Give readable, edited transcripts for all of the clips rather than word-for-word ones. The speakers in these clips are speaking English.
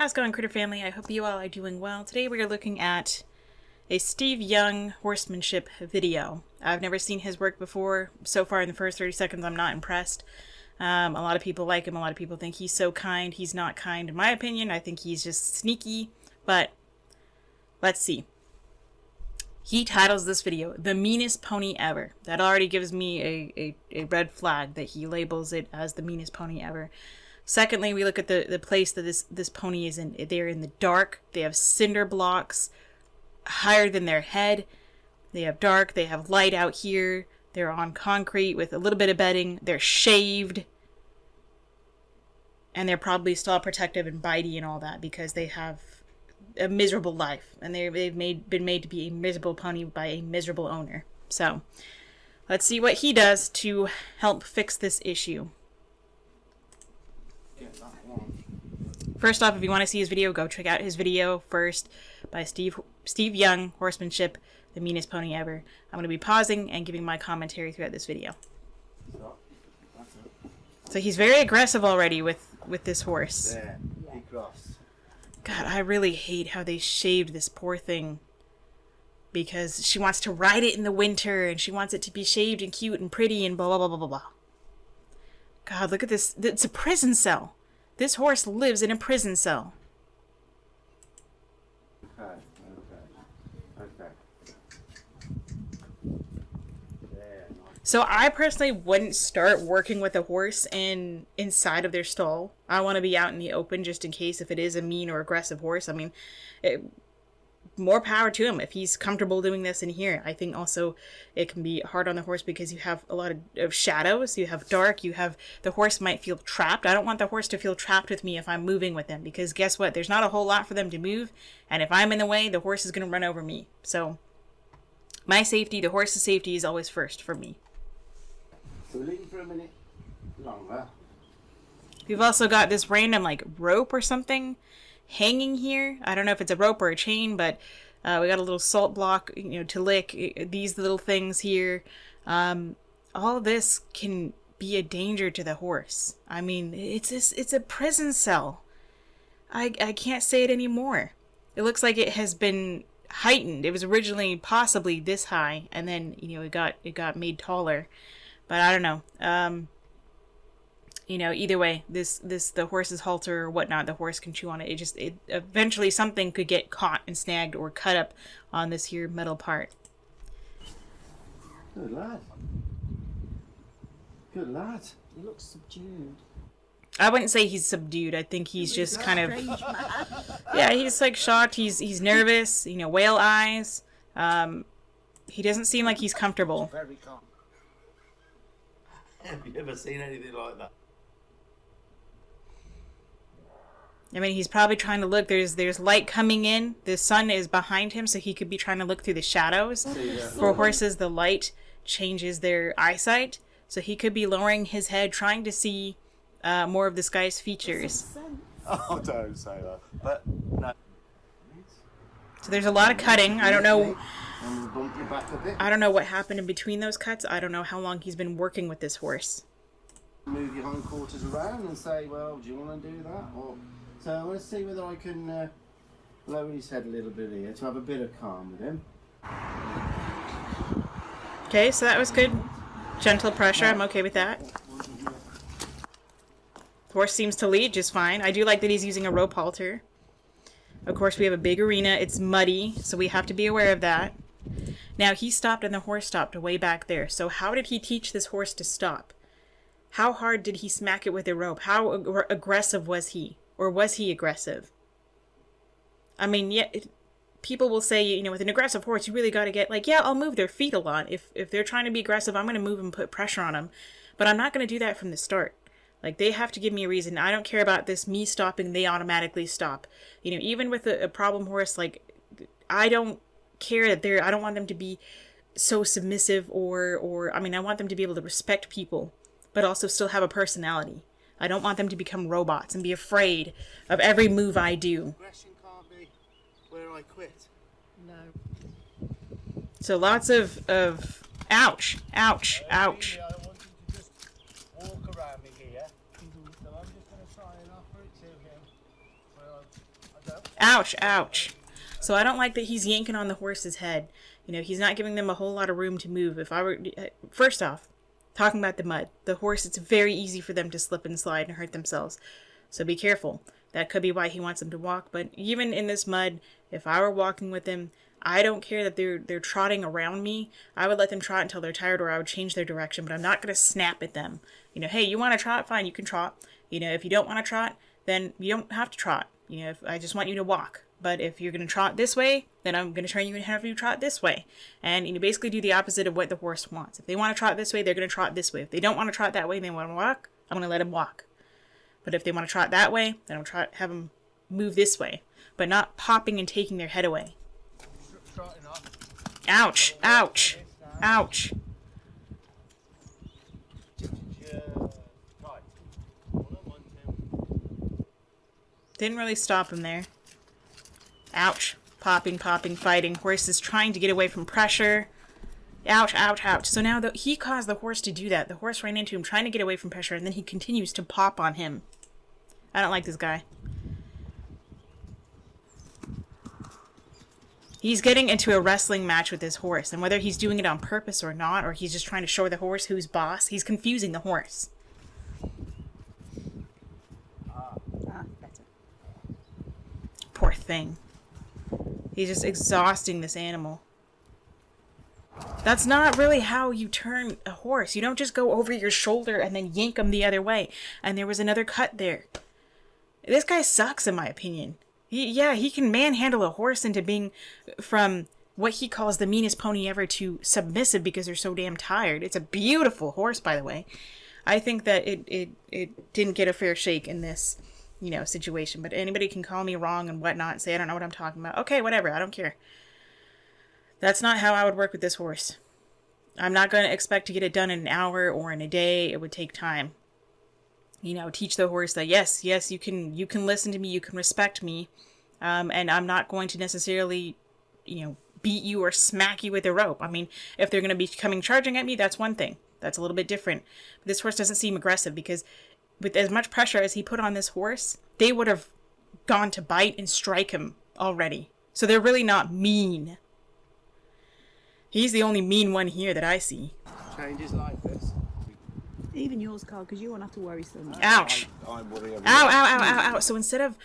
How's it going, Critter Family? I hope you all are doing well. Today we are looking at a Steve Young horsemanship video. I've never seen his work before. So far in the first 30 seconds, I'm not impressed. A lot of people like him. A lot of people think he's so kind. He's not kind. In my opinion, I think he's just sneaky. But let's see. He titles this video, "The Meanest Pony Ever." That already gives me a red flag that he labels it as the meanest pony ever. Secondly, we look at the place that this pony is in. They're in the dark. They have cinder blocks higher than their head. They have dark. They have light out here. They're on concrete with a little bit of bedding. They're shaved. And they're probably stall protective and bitey and all that because they have a miserable life. And they've been made to be a miserable pony by a miserable owner. So, let's see what he does to help fix this issue. First off, if you want to see his video, go check out his video first by Steve Young, Horsemanship, the Meanest Pony Ever. I'm going to be pausing and giving my commentary throughout this video. So he's very aggressive already with this horse. God, I really hate how they shaved this poor thing. Because she wants to ride it in the winter and she wants it to be shaved and cute and pretty and blah, blah, blah, blah, blah, blah. God, look at this. It's a prison cell. This horse lives in a prison cell. Okay. So I personally wouldn't start working with a horse inside of their stall. I want to be out in the open just in case if it is a mean or aggressive horse. I mean, more power to him if he's comfortable doing this in here. I think also it can be hard on the horse because you have a lot of shadows. You have dark. You have the horse might feel trapped. I don't want the horse to feel trapped with me if I'm moving with them because guess what? There's not a whole lot for them to move. And if I'm in the way, the horse is going to run over me. So my safety, the horse's safety is always first for me. So we're leaving for a minute longer. We've also got this random like rope or something hanging here. I don't know if it's a rope or a chain, but we got a little salt block, to lick. These little things here. All this can be a danger to the horse. I mean, it's a prison cell. I can't say it anymore. It looks like it has been heightened. It was originally possibly this high, and then it got made taller. But I don't know. Either way, the horse's halter or whatnot, the horse can chew on it. It eventually something could get caught and snagged or cut up on this here metal part. Good lad. Good lad. He looks subdued. I wouldn't say he's subdued. I think he's just kind of, yeah, he's like shocked. He's nervous. Whale eyes. He doesn't seem like he's comfortable. Very calm. Have you ever seen anything like that? I mean, he's probably trying to look. There's light coming in. The sun is behind him, so he could be trying to look through the shadows. For horses, the light changes their eyesight, so he could be lowering his head, trying to see more of this guy's features. Oh, don't say that. But no. So there's a lot of cutting. I don't know. And we'll bump you back a bit. I don't know what happened in between those cuts. I don't know how long he's been working with this horse. Move your hindquarters around and say, well, do you want to do that? Or so let's see whether I can lower his head a little bit here to have a bit of calm with him. Okay, so that was good. Gentle pressure. I'm okay with that. The horse seems to lead just fine. I do like that he's using a rope halter. Of course, we have a big arena. It's muddy, so we have to be aware of that. Now, he stopped and the horse stopped way back there. So how did he teach this horse to stop? How hard did he smack it with a rope? How aggressive was he? Or was he aggressive? I mean, yeah, people will say, with an aggressive horse, you really got to get, yeah, I'll move their feet a lot. If they're trying to be aggressive, I'm going to move and put pressure on them. But I'm not going to do that from the start. They have to give me a reason. I don't care about this, me stopping, they automatically stop. Even with a problem horse, I don't care that I don't want them to be so submissive or I want them to be able to respect people, but also still have a personality. I don't want them to become robots and be afraid of every move I do. Aggression can't be where I quit. No. So lots of ouch, ouch, ouch. I want you to just walk around me here. So I'm just going to try and offer it to him. Well, Ouch, ouch. So I don't like that he's yanking on the horse's head. You know, he's not giving them a whole lot of room to move. If I were, first off, talking about the mud, the horse, it's very easy for them to slip and slide and hurt themselves. So be careful. That could be why he wants them to walk. But even in this mud, if I were walking with them, I don't care that they're trotting around me. I would let them trot until they're tired, or I would change their direction. But I'm not going to snap at them. You know, hey, you want to trot? Fine, you can trot. You know, if you don't want to trot, then you don't have to trot. You know, if I just want you to walk. But if you're going to trot this way, then I'm going to train you and have you trot this way. And you know, basically do the opposite of what the horse wants. If they want to trot this way, they're going to trot this way. If they don't want to trot that way and they want to walk, I'm going to let them walk. But if they want to trot that way, then I'll have them move this way. But not popping and taking their head away. Ouch! Ouch! Ouch! Didn't really stop him there. Ouch. Popping, popping, fighting. Horse is trying to get away from pressure. Ouch, ouch, ouch. So now he caused the horse to do that. The horse ran into him trying to get away from pressure, and then he continues to pop on him. I don't like this guy. He's getting into a wrestling match with this horse, and whether he's doing it on purpose or not, or he's just trying to show the horse who's boss, he's confusing the horse. Better. Poor thing. He's just exhausting this animal. That's not really how you turn a horse. You don't just go over your shoulder and then yank him the other way. And there was another cut there. This guy sucks, in my opinion. He can manhandle a horse into being from what he calls the meanest pony ever to submissive because they're so damn tired. It's a beautiful horse, by the way. I think that it didn't get a fair shake in this, you know, situation. But anybody can call me wrong and whatnot and say I don't know what I'm talking about. Okay, whatever. I don't care. That's not how I would work with this horse. I'm not going to expect to get it done in an hour or in a day. It would take time. You know, teach the horse that yes, you can listen to me, you can respect me, and I'm not going to necessarily, you know, beat you or smack you with a rope. I mean, if they're going to be coming charging at me, that's one thing. That's a little bit different. But this horse doesn't seem aggressive because with as much pressure as he put on this horse, they would have gone to bite and strike him already. So they're really not mean. He's the only mean one here that I see. Changes like this. Even yours, Carl, because you won't have to worry so much. Ouch. I worry every Ow, day. ow, ow, ow, ow. So instead of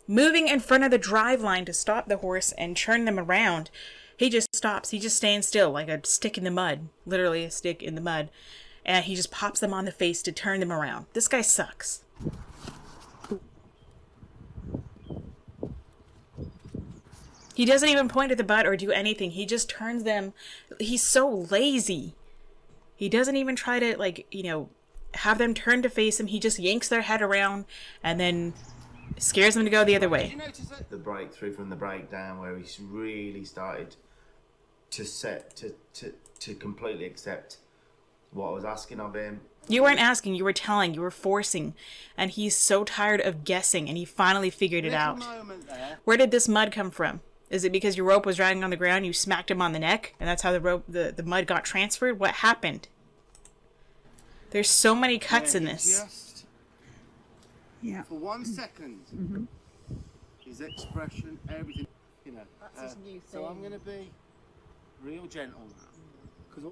moving in front of the drive line to stop the horse and turn them around, he just stops. He just stands still like a stick in the mud. Literally a stick in the mud. And he just pops them on the face to turn them around. This guy sucks. He doesn't even point at the butt or do anything. He just turns them. He's so lazy. He doesn't even try to, like, you know, have them turn to face him. He just yanks their head around and then scares them to go the other way. Did you notice that? The breakthrough from the breakdown where he really started to completely accept what I was asking of him. You weren't asking, you were telling, you were forcing. And he's so tired of guessing, and he finally figured it out. Moment there. Where did this mud come from? Is it because your rope was dragging on the ground, you smacked him on the neck, and that's how the mud got transferred? What happened? There's so many cuts in this. Just Yeah. for 1 second, his expression, everything, you know. That's his new So I'm thing. going to be real gentle now. 'Cause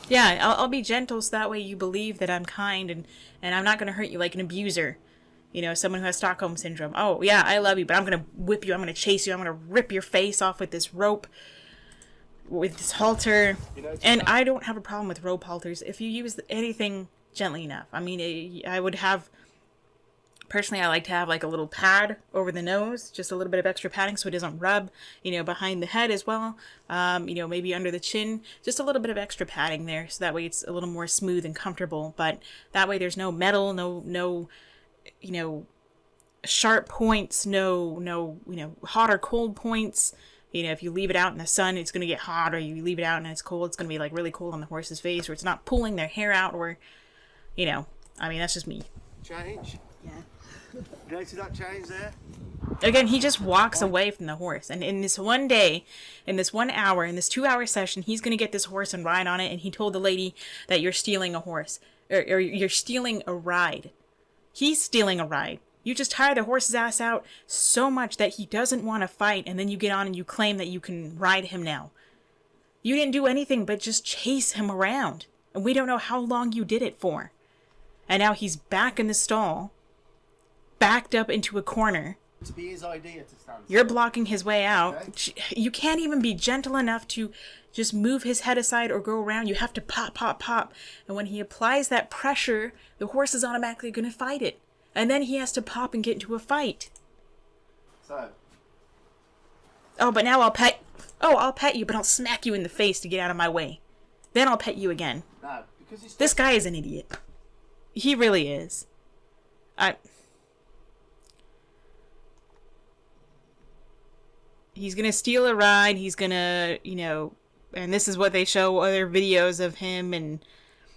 Yeah, I'll be gentle so that way you believe that I'm kind and I'm not going to hurt you like an abuser. You know, someone who has Stockholm Syndrome. Oh, yeah, I love you, but I'm going to whip you. I'm going to chase you. I'm going to rip your face off with this rope, with this halter. And I don't have a problem with rope halters if you use anything gently enough. I mean, I would have... Personally, I like to have like a little pad over the nose, just a little bit of extra padding so it doesn't rub, you know, behind the head as well. You know, maybe under the chin, just a little bit of extra padding there, so that way it's a little more smooth and comfortable. But that way there's no metal, no, you know, sharp points, no, you know, hot or cold points. You know, if you leave it out in the sun, it's going to get hot, or you leave it out and it's cold, it's going to be like really cold on the horse's face, or it's not pulling their hair out, or, you know, I mean, that's just me. change. Yeah. You notice that change there? Again, he just walks away from the horse. And in this one day, in this 1 hour, in this 2-hour session, he's going to get this horse and ride on it. And he told the lady that you're stealing a horse. Or you're stealing a ride. He's stealing a ride. You just tire the horse's ass out so much that he doesn't want to fight, and then you get on and you claim that you can ride him now. You didn't do anything but just chase him around, and we don't know how long you did it for. And now he's back in the stall, backed up into a corner. To be his idea to stand. You're blocking his way out. Okay. You can't even be gentle enough to just move his head aside or go around. You have to pop, pop, pop. And when he applies that pressure, the horse is automatically going to fight it. And then he has to pop and get into a fight. So. Oh, but now I'll pet... Oh, I'll pet you, but I'll smack you in the face to get out of my way. Then I'll pet you again. No, because he's... This guy is an idiot. He really is. He's gonna steal a ride, he's gonna, you know, and this is what they show other videos of him and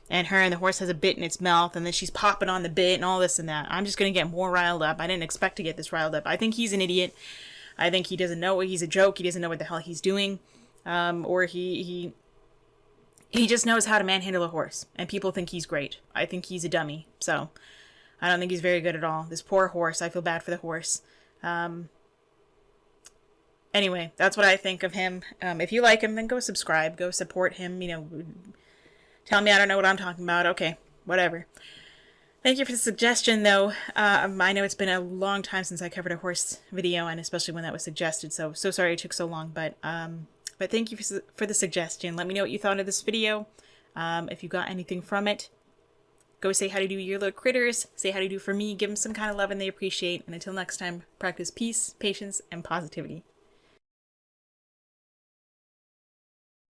her, and the horse has a bit in its mouth, and then she's popping on the bit and all this and that. I'm just gonna get more riled up. I didn't expect to get this riled up. I think he's an idiot. I think he doesn't know he's a joke. He doesn't know what the hell he's doing. Or he just knows how to manhandle a horse, and people think he's great. I think he's a dummy, so I don't think he's very good at all. This poor horse, I feel bad for the horse. Anyway, that's what I think of him. If you like him, then go subscribe. Go support him. You know, tell me I don't know what I'm talking about. Okay, whatever. Thank you for the suggestion, though. I know it's been a long time since I covered a horse video, and especially when that was suggested, so sorry it took so long. But thank you for the suggestion. Let me know what you thought of this video. If you got anything from it, go say how to do your little critters. Say how to do for me. Give them some kind of love and they appreciate. And until next time, practice peace, patience, and positivity.